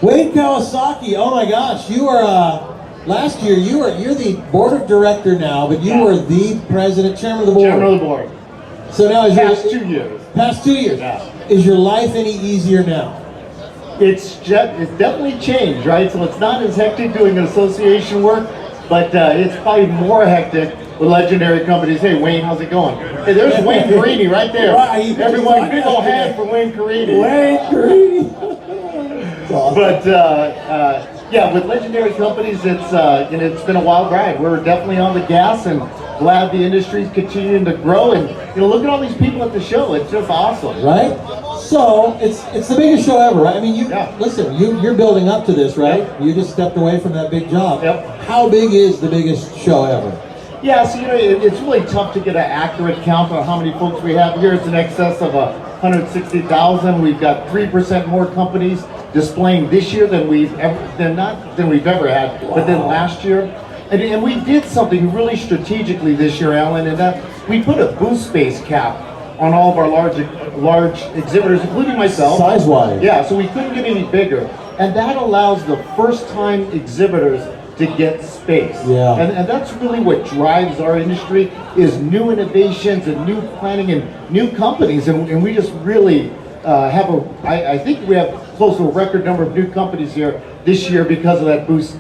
Wade Kawasaki, oh my gosh, you are, last year, you're the board of director now, but you were the president, chairman of the board. Chairman of the board. So now is past 2 years. Past 2 years. Yeah. Is your life any easier now? It's definitely changed, right? So it's not as hectic doing association work, but it's probably more hectic with legendary companies. Hey, Wayne, how's it going? Hey, there's Wayne Carini right there. Right. Everyone, big old hand for Wayne Carini. Wayne Carini. But yeah, with legendary companies, it's been a wild ride. We're definitely on the gas and glad the industry's continuing to grow. And look at all these people at the show. It's just awesome, right? So it's the biggest show ever, right? I mean, listen, you're building up to this, right? Yep. You just stepped away from that big job. Yep. How big is the biggest show ever? Yeah, so it's really tough to get an accurate count on how many folks we have here. It's in excess of 160,000. We've got 3% more companies displaying this year than we've ever had, but then last year. And we did something really strategically this year, Alan, and that we put a booth space cap on all of our large exhibitors, including myself. Size-wise. Yeah, so we couldn't get any bigger. And that allows the first-time exhibitors to get space. Yeah. And that's really what drives our industry, is new innovations and new planning and new companies. And we just really I think we have close to a record number of new companies here this year because of that booth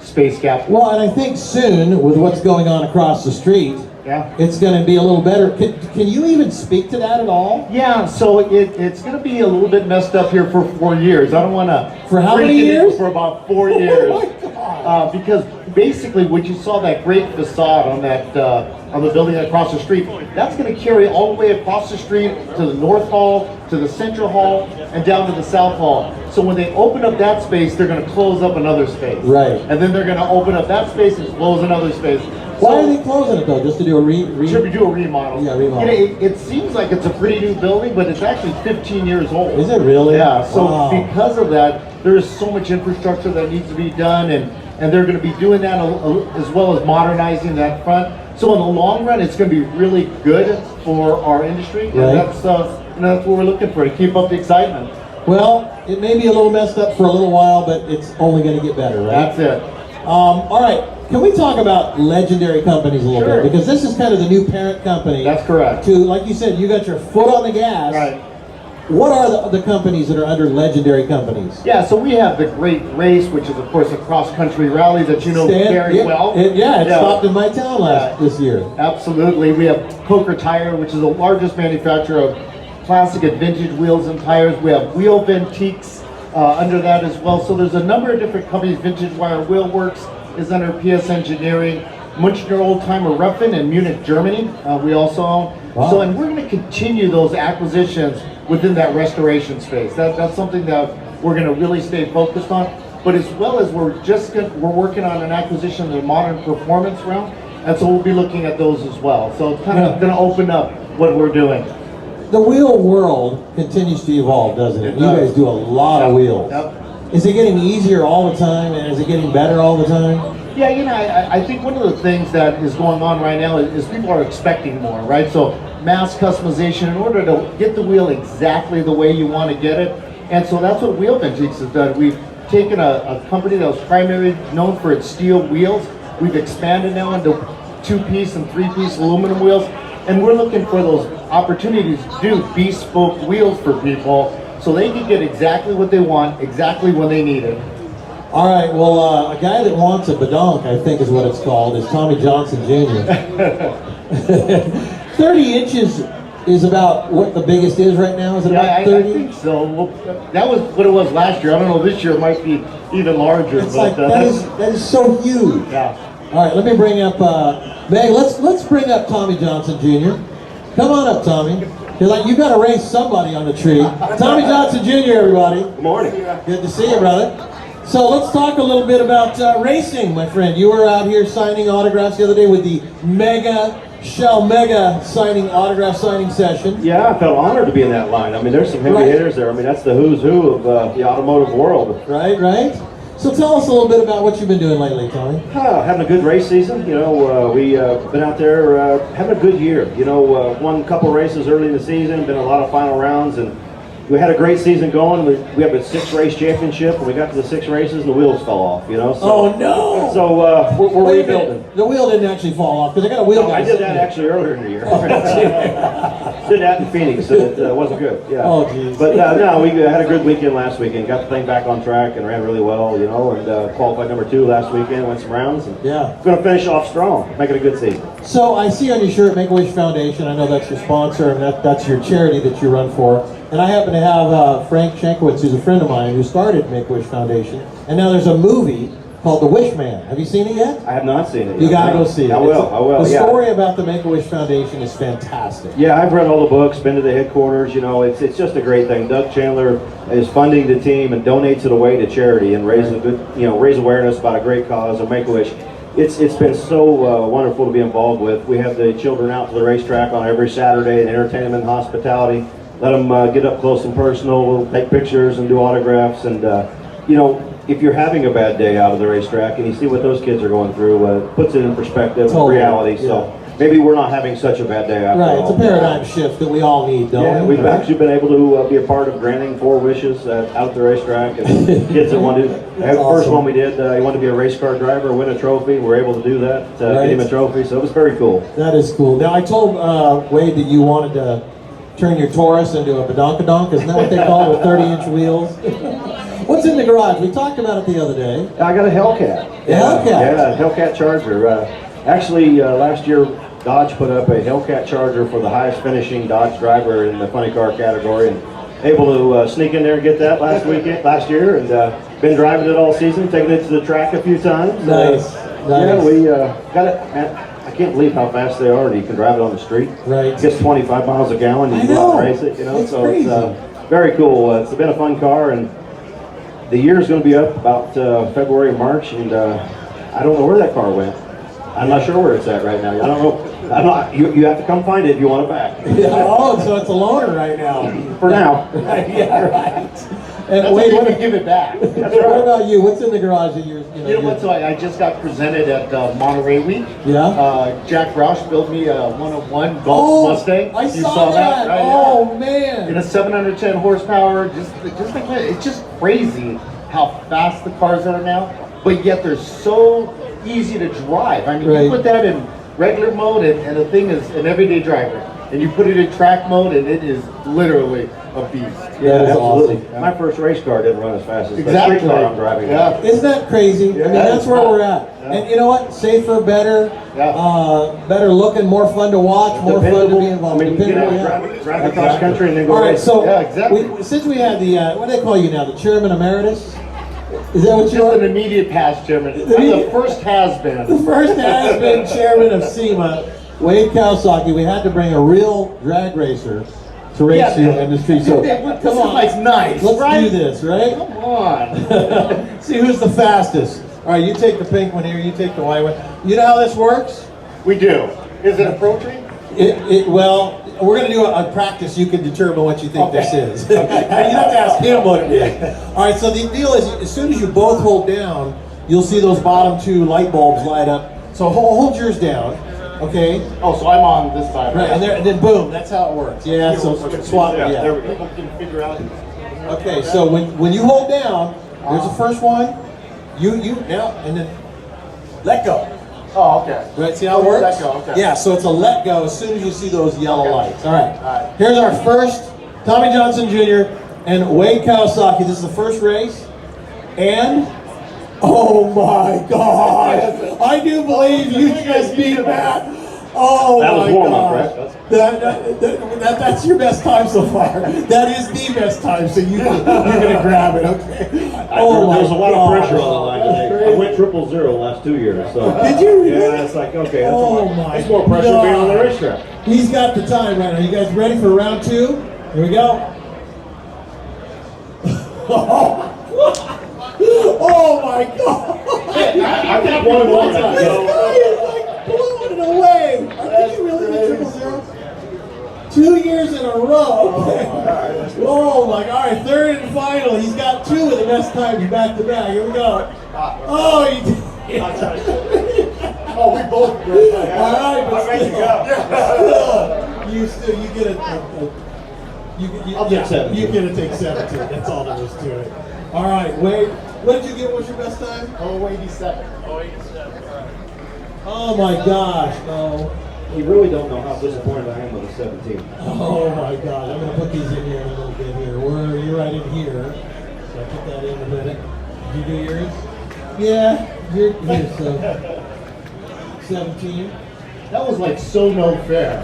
space gap. Well, and I think soon, with what's going on across the street, it's going to be a little better. Can you even speak to that at all? Yeah, so it's going to be a little bit messed up here for 4 years. I don't want to... For how many years? For about 4 years. Oh my God. Because basically, when you saw that great facade on that on the building across the street, that's going to carry all the way across the street to the North Hall, to the Central Hall, and down to the South Hall. So when they open up that space, they're going to close up another space. Right. And then they're going to open up that space and close another space. Why are they closing it though? Just to do a do a remodel. Yeah, remodel. It seems like it's a pretty new building, but it's actually 15 years old. Is it really? Yeah. So wow. Because of that, there is so much infrastructure that needs to be done, and they're going to be doing that as well as modernizing that front. So in the long run, it's going to be really good for our industry, right. And that's what we're looking for, to keep up the excitement. Well, it may be a little messed up for a little while, but it's only going to get better, right? That's it. All right. Can we talk about legendary companies a little Sure. bit? Because this is kind of the new parent company. That's correct. To, like you said, you got your foot on the gas. Right. What are the companies that are under legendary companies? Yeah, so we have the Great Race, which is, of course, a cross-country rally that you know very well. It stopped in my town this year. Absolutely. We have Coker Tire, which is the largest manufacturer of classic and vintage wheels and tires. We have Wheel Ventiques under that as well. So there's a number of different companies. Vintage Wire Wheel Works is under PS Engineering. Munchner Oldtimer Ruffin in Munich, Germany, we also own. Wow. So, and we're going to continue those acquisitions within that restoration space. That's something that we're going to really stay focused on. But as well as we're working on an acquisition in the modern performance realm, and so we'll be looking at those as well. So it's kind of going to open up what we're doing. The wheel world continues to evolve, doesn't it? You guys do a lot of wheels. Yep. Is it getting easier all the time, and is it getting better all the time? Yeah, I think one of the things that is going on right now is people are expecting more, right? So mass customization in order to get the wheel exactly the way you want to get it. And so that's what Wheel Ventiques has done. We've taken a company that was primarily known for its steel wheels. We've expanded now into 2-piece and 3-piece aluminum wheels. And we're looking for those opportunities to do bespoke wheels for people so they can get exactly what they want, exactly when they need it. All right, well, a guy that wants a badonk, I think is what it's called, is Tommy Johnson Jr. 30 inches is about what the biggest is right now? Is it about 30? I think so. Well, that was what it was last year. I don't know, this year it might be even larger. It's like, that is so huge. Yeah. All right, let me bring up, Meg, let's bring up Tommy Johnson Jr. Come on up, Tommy. You got to raise somebody on the tree. Tommy Johnson Jr., everybody. Good morning. Good to see you, brother. So let's talk a little bit about racing, my friend. You were out here signing autographs the other day with the Shell Mega autograph signing session. Yeah, I felt honored to be in that line. I mean, there's some heavy hitters there. I mean, that's the who's who of the automotive world. Right. So tell us a little bit about what you've been doing lately, Tommy. Having a good race season. You know, we been out there having a good year. You know, won a couple races early in the season, been a lot of final rounds, and we had a great season going. We have a 6-race championship, and we got to the 6 races, and the wheels fell off. You know. So, oh no! So we're Wait a minute. rebuilding. The wheel didn't actually fall off because I got a wheel. No, I did that actually earlier in the year. Did that in Phoenix, and it wasn't good. Yeah. Oh geez. But no, we had a good weekend last weekend. Got the thing back on track and ran really well. You know, and qualified number 2 last weekend. Went some rounds. And yeah. Going to finish off strong. Make it a good season. So I see on your shirt Make-A-Wish Foundation. I know that's your sponsor and that's your charity that you run for. And I happen to have Frank Shankowitz, who's a friend of mine, who started Make-A-Wish Foundation. And now there's a movie called The Wish Man. Have you seen it yet? I have not seen it yet. You gotta go see it. I will. The story about the Make-A-Wish Foundation is fantastic. Yeah, I've read all the books, been to the headquarters. You know, it's just a great thing. Doug Chandler is funding the team and donates it away to charity and raise awareness about a great cause of Make-A-Wish. It's been so wonderful to be involved with. We have the children out to the racetrack on every Saturday and entertain them in hospitality. Let them get up close and personal. We'll take pictures and do autographs. And, you know, if you're having a bad day out of the racetrack and you see what those kids are going through, puts it in perspective, totally. Reality. Yeah. So maybe we're not having such a bad day after all. Right, it's a paradigm shift that we all need, don't we? We've actually been able to be a part of granting 4 wishes out at the racetrack. And kids that wanted to, the first one we did, he wanted to be a race car driver, win a trophy. We were able to do that, get him a trophy. So it was very cool. That is cool. Now, I told Wade that you wanted to turn your Taurus into a badonkadonk. Isn't that what they call it, with 30-inch wheels? What's in the garage? We talked about it the other day. I got a Hellcat. Hellcat? Yeah, a Hellcat Charger. Actually, last year, Dodge put up a Hellcat Charger for the highest finishing Dodge driver in the funny car category, and able to sneak in there and get that last year, and been driving it all season, taking it to the track a few times. Nice. Yeah, we got it. Man, I can't believe how fast they are, and you can drive it on the street. Right. It gets 25 miles a gallon. You can go out and race it. You know, it's so crazy. It's very cool. It's been a fun car, and the year's going to be up about February, March, and I don't know where that car went. I'm not sure where it's at right now. I don't know. You have to come find it if you want it back. Oh, so it's a loaner right now. For now. Yeah, right. And That's Wade, what you can give it back. what about you? What's in the garage that you're? You know what? So I just got presented at Monterey Week. Yeah. Jack Roush built me a 101 Golf Mustang. I You saw that. right? Oh man. In a 710 horsepower, just like that. It's just crazy how fast the cars are now, but yet they're so easy to drive. I mean, you put that in regular mode, and the thing is an everyday driver, and you put it in track mode, and it is literally a beast. Yeah, that's absolutely. awesome. Yeah. My first race car didn't run as fast as Exactly. the street car I'm driving. Yeah. Isn't that crazy? Yeah, I mean, that's where we're at. Yeah. And you know what? Safer, better, better looking, more fun to watch, more fun to be involved. I mean, you know, drive across country and then go All right, race. so Yeah, exactly. since we had the, what do they call you now? The chairman emeritus? Is that what you Just are? an immediate past chairman. I'm the first has-been. The first has-been chairman of SEMA, Wade Kawasaki. We had to bring a real drag racer to race the industry. So come on, It's nice. let's right? do this, right? Come on. See who's the fastest. All right, you take the pink one here. You take the white one. You know how this works? We do. Is it a pro tree? Well, we're going to do a practice. You can determine what you think this is. You have to ask him what it is. All right, so the deal is, as soon as you both hold down, you'll see those bottom 2 light bulbs light up. So hold yours down, okay? Oh, so I'm on this side. Right, and then boom, that's how it works. Yeah, so swap, yeah. There we go. People can figure out. Okay, so when you hold down, there's the first one. You now, and then let go. Oh, okay. Right, see how it works? Let go, okay. Yeah, so it's a let go as soon as you see those yellow lights. All right. All right. Here's our first, Tommy Johnson Jr. and Wade Kawasaki. This is the first race. And, oh my gosh, I do believe you just beat that. Oh That my was warm-up, gosh. right? That's your best time so far. That is the best time, so you're going to grab it, okay? There's a lot of pressure on the line That's today. crazy. I went 0-0 the last 2 years. So. Did you really? Yeah, it's like, okay, that's, my more pressure God. being on the racetrack. He's got the time right now. You guys ready for round 2? Here we go. Oh my God! I got one more. This guy is like blowing it away. Did you really get 0-0? 2 years in a row. Oh my God! All right, third and final. He's got 2 of the best times back to back. Here we go. Oh, he did. Oh, we both. All right, but still, you get a I'll take 17. You're gonna take 17. That's all there is to it. All right, Wade. What did you get? What's your best time? 087. Oh my gosh, no. You really don't know how disappointed I am with a 17. Oh my God, I'm gonna put these in here in a little bit here. You're right in here. So I'll put that in a minute. Did you do yours? Yeah, you're here, so 17. That was like so no fair.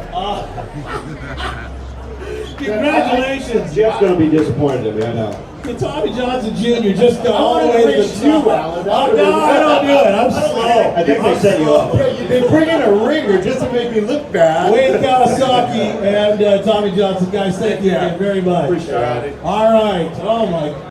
Congratulations. Jeff's going to be disappointed in me, I know. Tommy Johnson Jr. just got all the I way to wanna the race you, top. Alan. Oh, no, I don't do it. I'm slow. I think they set you up. They bring in a ringer just to make me look bad. Wade Kawasaki and Tommy Johnson, guys, thank you again very much. Appreciate it. All right. Oh my